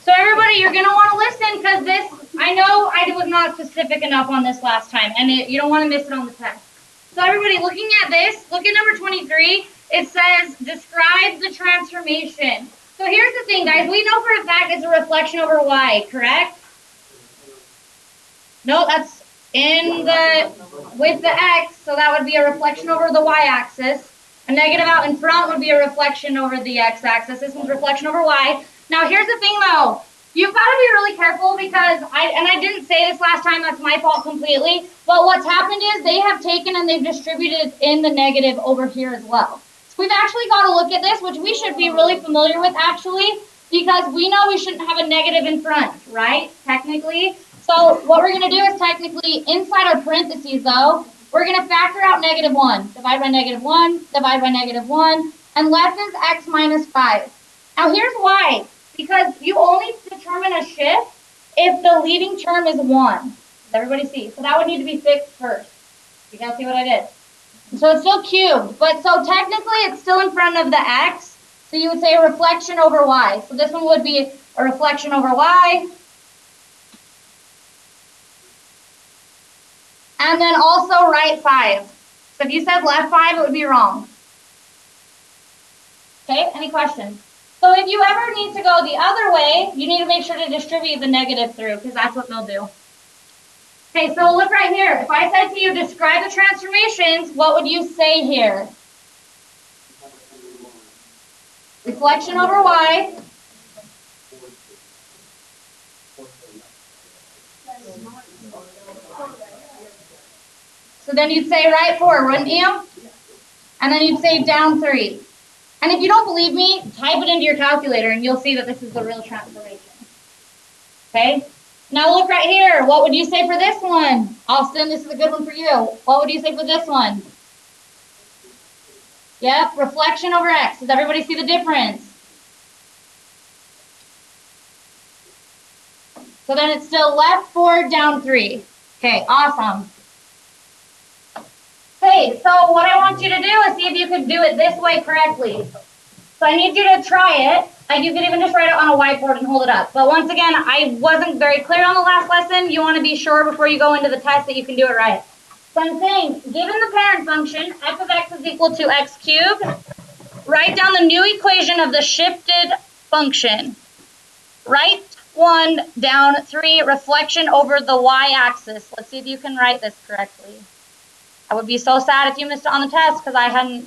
So everybody, you're going to want to listen because this, I know I was not specific enough on this last time, and you don't want to miss it on the test. So everybody, looking at this, look at number 23. It says, describe the transformation. So here's the thing, guys. We know for a fact it's a reflection over y, correct? No, that's in the, with the x, so that would be a reflection over the y-axis. A negative out in front would be a reflection over the x-axis. This one's reflection over y. Now, here's the thing, though. You've got to be really careful because I didn't say this last time. That's my fault completely. But what's happened is they have taken and they've distributed in the negative over here as well. So we've actually got to look at this, which we should be really familiar with, actually, because we know we shouldn't have a negative in front, right, technically. So what we're going to do is technically, inside our parentheses, though, we're going to factor out negative 1. Divide by negative 1, divide by negative 1, and left is x minus 5. Now, here's why. Because you only determine a shift if the leading term is 1. Does everybody see? So that would need to be fixed first. You guys see what I did? So it's still cubed. But so technically, it's still in front of the x. So you would say a reflection over y. So this one would be a reflection over y. And then also right 5. So if you said left 5, it would be wrong. Okay, any questions? So if you ever need to go the other way, you need to make sure to distribute the negative through, because that's what they'll do. Okay, so look right here. If I said to you, describe the transformations, what would you say here? Reflection over y. So then you'd say right 4, wouldn't you? And then you'd say down 3. And if you don't believe me, type it into your calculator and you'll see that this is the real transformation. Okay? Now look right here. What would you say for this one? Austin, this is a good one for you. What would you say for this one? Yep, reflection over x. Does everybody see the difference? So then it's still left 4, down 3. Okay, awesome. Okay, so what I want you to do is see if you can do it this way correctly. So I need you to try it. Like you could even just write it on a whiteboard and hold it up. But once again, I wasn't very clear on the last lesson. You want to be sure before you go into the test that you can do it right. So I'm saying, given the parent function, f of x is equal to x cubed, write down the new equation of the shifted function. Write 1, down 3, reflection over the y-axis. Let's see if you can write this correctly. I would be so sad if you missed it on the test because I hadn't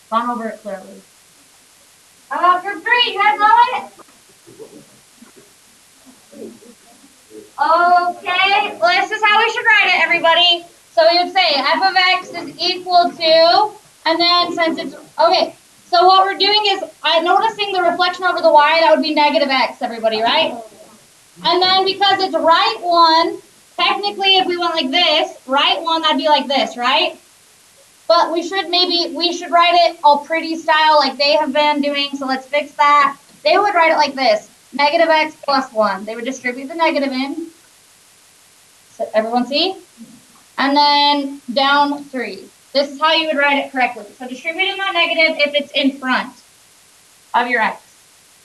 gone over it clearly. Group 3, you guys know it? Okay, well, this is how we should write it, everybody. So we would say f of x is equal to, and then since it's, okay, so what we're doing is, I'm noticing the reflection over the y, that would be negative x, everybody, right? And then because it's right 1, technically, if we went like this, right 1, that'd be like this, right? But we should write it all pretty style like they have been doing, so let's fix that. They would write it like this, negative x plus 1. They would distribute the negative in. So everyone see? And then down 3. This is how you would write it correctly. So distributing that negative if it's in front of your x.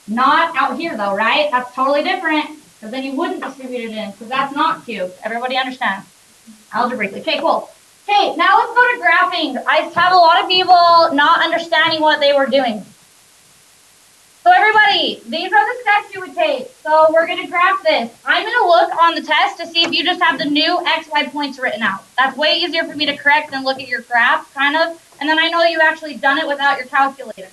Not out here though, right? That's totally different. Because then you wouldn't distribute it in, because that's not cubed. Everybody understand? Algebraically. Okay, cool. Okay, now let's go to graphing. I have a lot of people not understanding what they were doing. So everybody, these are the steps you would take. So we're going to graph this. I'm going to look on the test to see if you just have the new x, y points written out. That's way easier for me to correct than look at your graph, kind of. And then I know you actually done it without your calculator.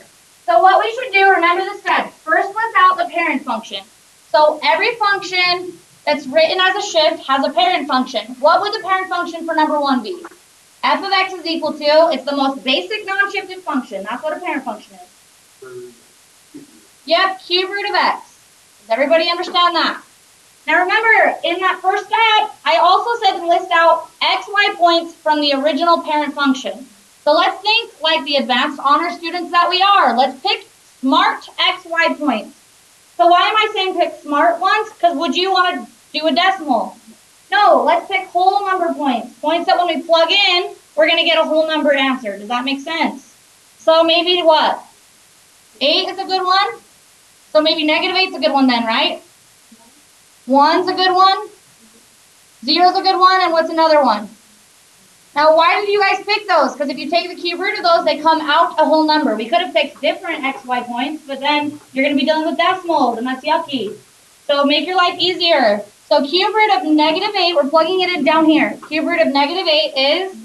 So what we should do, remember the steps. First, list out the parent function. So every function that's written as a shift has a parent function. What would the parent function for number 1 be? F of x is equal to, it's the most basic non-shifted function. That's what a parent function is. Yep, cube root of x. Does everybody understand that? Now remember, in that first step, I also said to list out x, y points from the original parent function. So let's think like the advanced honor students that we are. Let's pick smart x, y points. So why am I saying pick smart ones? Because would you want to do a decimal? No, let's pick whole number points. Points that when we plug in, we're going to get a whole number answer. Does that make sense? So maybe what? 8 is a good one? So maybe negative 8's a good one then, right? 1's a good one. 0's a good one. And what's another one? Now, why did you guys pick those? Because if you take the cube root of those, they come out a whole number. We could have picked different xy points, but then you're going to be dealing with decimals, and that's yucky. So make your life easier. So cube root of negative 8, we're plugging it in down here. Cube root of negative 8 is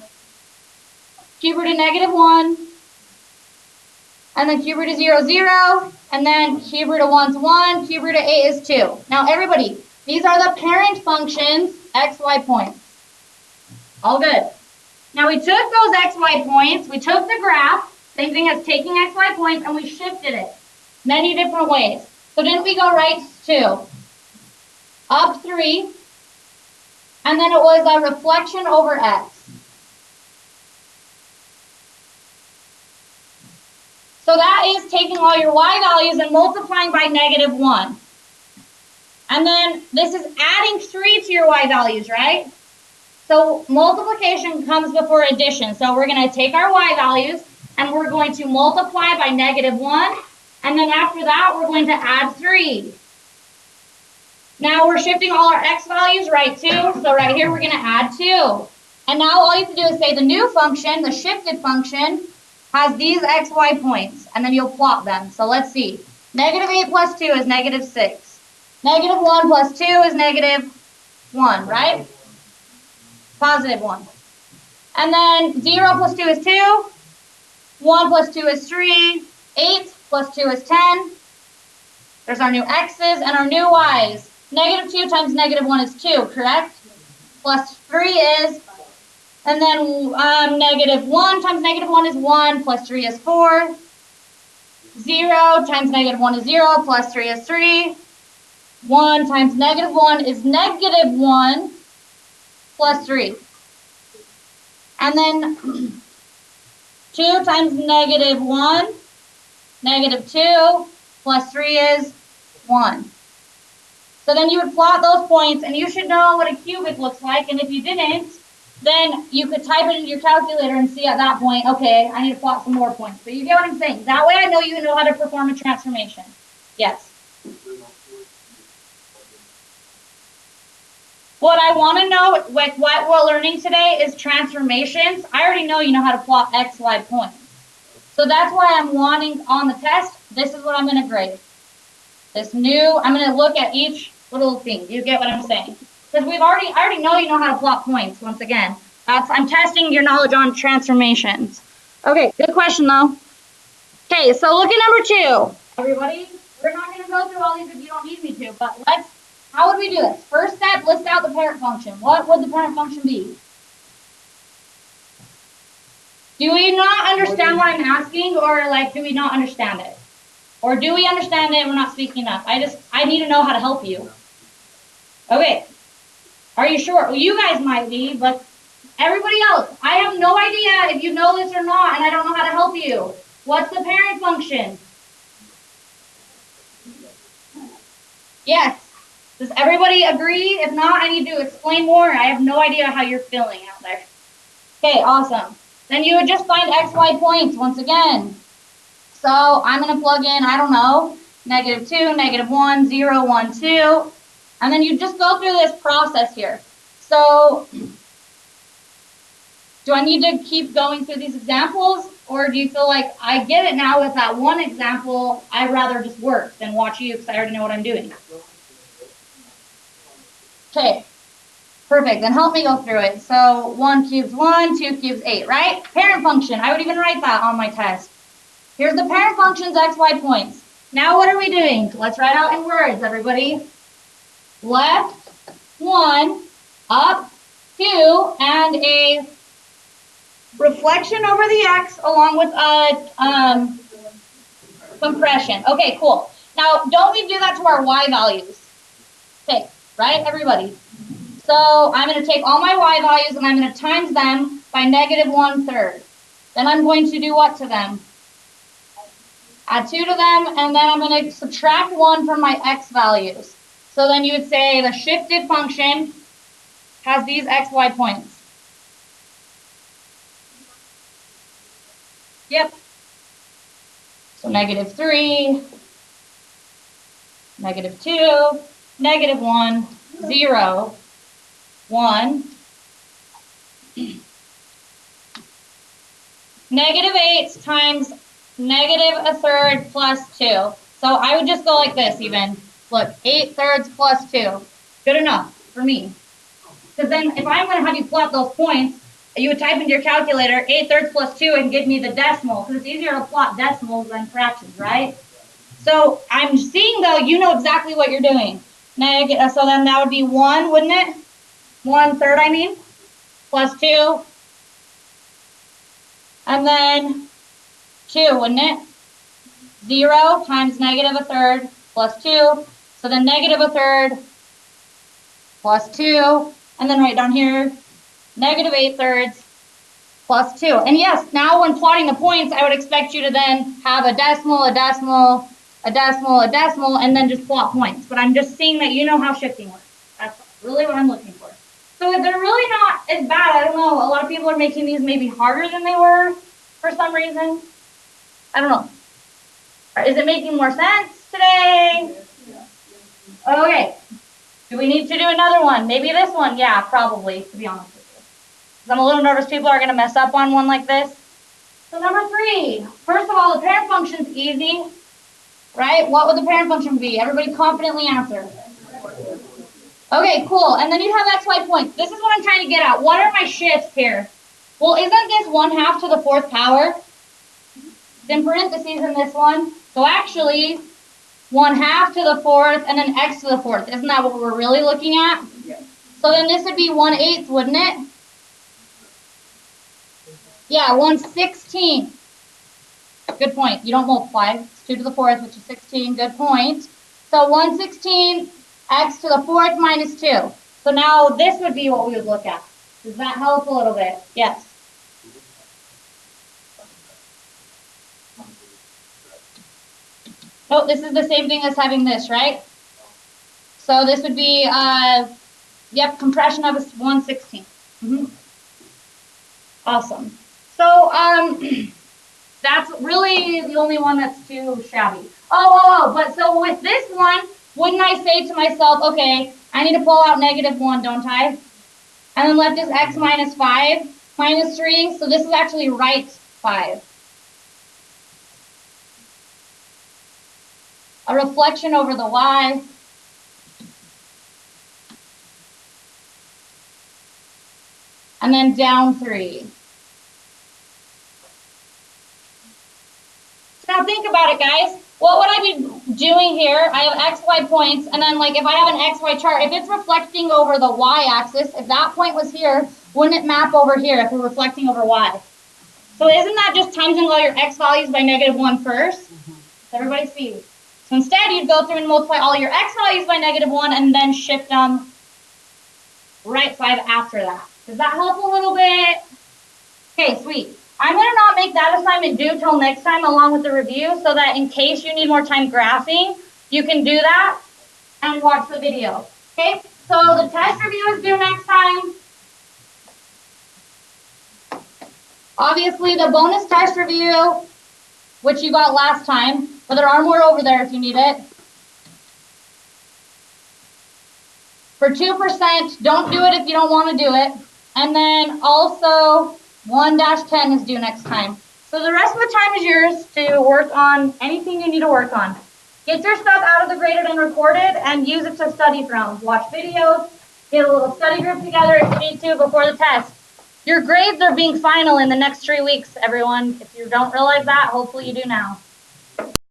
cube root of negative 1, and then cube root of 0 is 0, and then cube root of 1 is 1, cube root of 8 is 2. Now, everybody, these are the parent functions, xy points. All good. Now, we took those xy points, we took the graph, same thing as taking xy points, and we shifted it many different ways. So didn't we go right 2, up 3, and then it was a reflection over x. So that is taking all your y values and multiplying by negative 1. And then this is adding 3 to your y values, right? So multiplication comes before addition. So we're going to take our y values and we're going to multiply by negative 1. And then after that, we're going to add 3. Now we're shifting all our x values right 2. So right here, we're going to add 2. And now all you have to do is say the new function, the shifted function, has these xy points. And then you'll plot them. So let's see. Negative 8 plus 2 is negative 6. Negative 1 plus 2 is negative 1, right? Positive 1. And then 0 plus 2 is 2. 1 plus 2 is 3. 8 plus 2 is 10. There's our new x's and our new y's. Negative 2 times negative 1 is 2, correct? Plus 3 is, and then negative 1 times negative 1 is 1, plus 3 is 4. 0 times negative 1 is 0, plus 3 is 3. 1 times negative 1 is negative 1, plus 3. And then 2 times negative 1, negative 2, plus 3 is 1. So then you would plot those points, and you should know what a cubic looks like. And if you didn't, then you could type it into your calculator and see at that point, okay, I need to plot some more points. But you get what I'm saying? That way I know you know how to perform a transformation. Yes. What I want to know, with what we're learning today, is transformations. I already know you know how to plot x, y points. So that's why I'm wanting on the test, this is what I'm going to grade. I'm going to look at each little thing. You get what I'm saying? Because I already know you know how to plot points, once again. I'm testing your knowledge on transformations. Okay, good question though. Okay, so look at number 2. Everybody, we're not going to go through all these if you don't need me to, but how would we do this? First step, list out the parent function. What would the parent function be? Do we not understand what I'm asking, or do we not understand it? Or do we understand it and we're not speaking up? I need to know how to help you. Okay. Are you sure? Well, you guys might be, but everybody else, I have no idea if you know this or not, and I don't know how to help you. What's the parent function? Yes. Does everybody agree? If not, I need to explain more. I have no idea how you're feeling out there. Okay, awesome. Then you would just find xy points once again. So I'm going to plug in, I don't know, negative 2, negative 1, 0, 1, 2. And then you just go through this process here. So do I need to keep going through these examples? Or do you feel like I get it now with that one example, I'd rather just work than watch you because I already know what I'm doing? Okay, perfect. Then help me go through it. So 1 cubes 1, 2 cubes 8, right? Parent function. I would even write that on my test. Here's the parent function's xy points. Now what are we doing? Let's write out in words, everybody. Left 1, up 2, and a reflection over the x along with a compression. Okay, cool. Now, don't we do that to our y values? Okay, right, everybody? So I'm going to take all my y values and I'm going to times them by negative 1/3. Then I'm going to do what to them? Add 2 to them, and then I'm going to subtract 1 from my x values. So then you would say the shifted function has these xy points. Yep. So negative 3, -2, -1, 0, 1, -8 times -1/3 plus 2. So I would just go like this even. Look, 8/3 plus 2. Good enough for me. Because then if I'm going to have you plot those points, you would type into your calculator 8/3 plus 2 and give me the decimal. Because it's easier to plot decimals than fractions, right? So I'm seeing, though, you know exactly what you're doing. So then that would be 1, wouldn't it? 1/3, I mean, plus 2. And then 2, wouldn't it? 0 times -1/3 plus 2. So then -1/3 plus 2. And then right down here, -8/3 plus 2. And yes, now when plotting the points, I would expect you to then have a decimal, a decimal, a decimal, a decimal, and then just plot points. But I'm just seeing that you know how shifting works. That's really what I'm looking for. So if they're really not as bad, I don't know. A lot of people are making these maybe harder than they were for some reason. I don't know. Is it making more sense today? Okay. Do we need to do another one? Maybe this one? Yeah, probably, to be honest with you. Because I'm a little nervous people are going to mess up on one like this. So number 3. First of all, the parent function's easy, right? What would the parent function be? Everybody confidently answer. Okay, cool. And then you have xy points. This is what I'm trying to get at. What are my shifts here? Well, isn't this 1/2 to the 4th power? It's in parentheses in this one. So actually, 1/2 to the 4th and then x to the 4th. Isn't that what we're really looking at? Yeah. So then this would be 1/8, wouldn't it? Yeah, 1/16. Good point. You don't multiply. It's 2 to the 4th, which is 16. Good point. So 1/16 x to the 4th minus 2. So now this would be what we would look at. Does that help a little bit? Yes. Oh, this is the same thing as having this, right? So this would be, yep, compression of a 1/16. Awesome. So that's really the only one that's too shabby. But so with this one, wouldn't I say to myself, okay, I need to pull out -1, don't I? And then let this x minus 5 minus 3. So this is actually right 5. A reflection over the y. And then down 3. So now think about it, guys. What would I be doing here? I have x, y points, and then like if I have an x, y chart, if it's reflecting over the y-axis, if that point was here, wouldn't it map over here if we're reflecting over y? So isn't that just timesing all your x values by -1 first? Does everybody see? So instead, you'd go through and multiply all your x values by -1 and then shift them right 5 after that. Does that help a little bit? Okay, sweet. I'm going to not make that assignment due till next time along with the review so that in case you need more time graphing, you can do that and watch the video. Okay, so the test review is due next time. Obviously, the bonus test review, which you got last time, but there are more over there if you need it. For 2%, don't do it if you don't want to do it. And then also 1-10 is due next time. So the rest of the time is yours to work on anything you need to work on. Get your stuff out of the graded and recorded and use it to study from. Watch videos, get a little study group together if you need to before the test. Your grades are being final in the next 3 weeks, everyone. If you don't realize that, hopefully you do now.